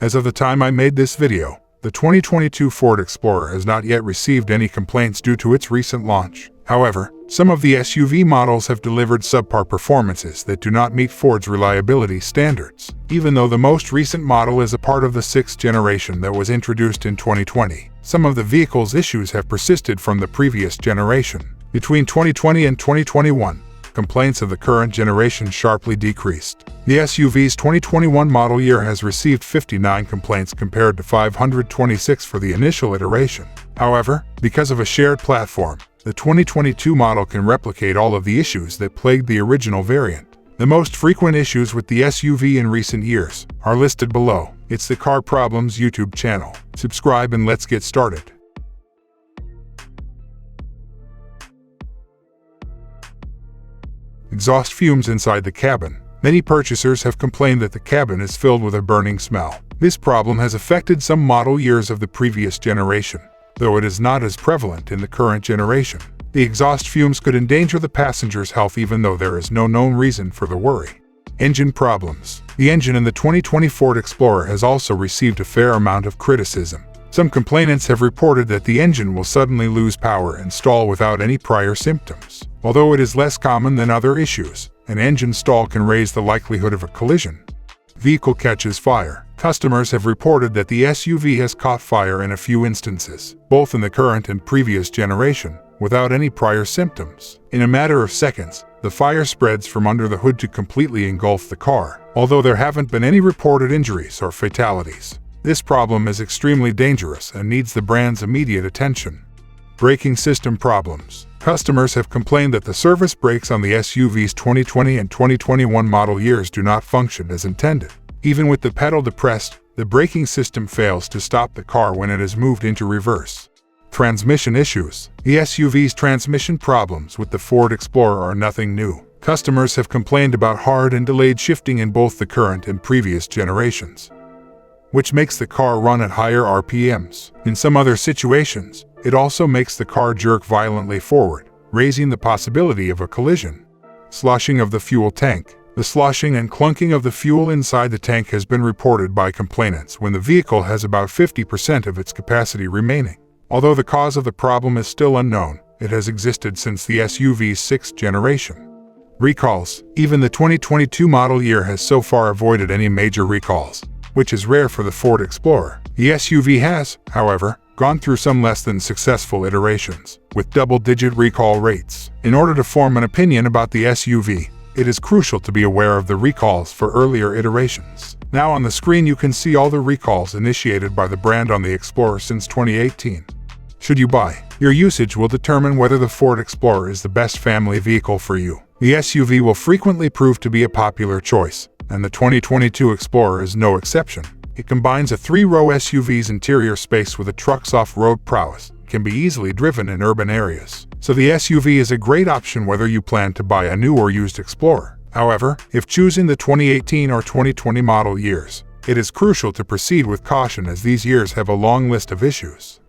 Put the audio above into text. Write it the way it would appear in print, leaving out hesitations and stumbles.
As of the time I made this video, the 2022 Ford Explorer has not yet received any complaints due to its recent launch. However, some of the SUV models have delivered subpar performances that do not meet Ford's reliability standards, even though the most recent model is a part of the 6th generation that was introduced in 2020. Some of the vehicle's issues have persisted from the previous generation. Between 2020 and 2021, complaints of the current generation sharply decreased. The SUV's 2021 model year has received 59 complaints compared to 526 for the initial iteration. However, because of a shared platform, the 2022 model can replicate all of the issues that plagued the original variant. The most frequent issues with the SUV in recent years are listed below. It's the Car Problems YouTube channel. Subscribe and let's get started. Exhaust fumes inside the cabin. Many purchasers have complained that the cabin is filled with a burning smell. This problem has affected some model years of the previous generation, though it is not as prevalent in the current generation. The exhaust fumes could endanger the passenger's health even though there is no known reason for the worry. Engine problems. The engine in the 2020 Ford Explorer has also received a fair amount of criticism. Some complainants have reported that the engine will suddenly lose power and stall without any prior symptoms. Although it is less common than other issues, an engine stall can raise the likelihood of a collision. Vehicle catches fire. Customers have reported that the SUV has caught fire in a few instances, both in the current and previous generation, without any prior symptoms. In a matter of seconds, the fire spreads from under the hood to completely engulf the car, although there haven't been any reported injuries or fatalities. This problem is extremely dangerous and needs the brand's immediate attention. Braking system problems. Customers have complained that the service brakes on the SUV's 2020 and 2021 model years do not function as intended. Even with the pedal depressed, the braking system fails to stop the car when it is moved into reverse. Transmission issues. The SUV's transmission problems with the Ford Explorer are nothing new. Customers have complained about hard and delayed shifting in both the current and previous generations, which makes the car run at higher RPMs. In some other situations, it also makes the car jerk violently forward, raising the possibility of a collision. Sloshing of the fuel tank. The sloshing and clunking of the fuel inside the tank has been reported by complainants when the vehicle has about 50% of its capacity remaining. Although the cause of the problem is still unknown, it has existed since the SUV's 6th generation. Recalls. Even the 2022 model year has so far avoided any major recalls, which is rare for the Ford Explorer. The SUV has, however, gone through some less than successful iterations, with double-digit recall rates. In order to form an opinion about the SUV, it is crucial to be aware of the recalls for earlier iterations. Now on the screen you can see all the recalls initiated by the brand on the Explorer since 2018. Should you buy? Your usage will determine whether the Ford Explorer is the best family vehicle for you. The SUV will frequently prove to be a popular choice, and the 2022 Explorer is no exception. It combines a 3-row SUV's interior space with a truck's off-road prowess, can be easily driven in urban areas. So the SUV is a great option whether you plan to buy a new or used Explorer. However, if choosing the 2018 or 2020 model years, it is crucial to proceed with caution as these years have a long list of issues.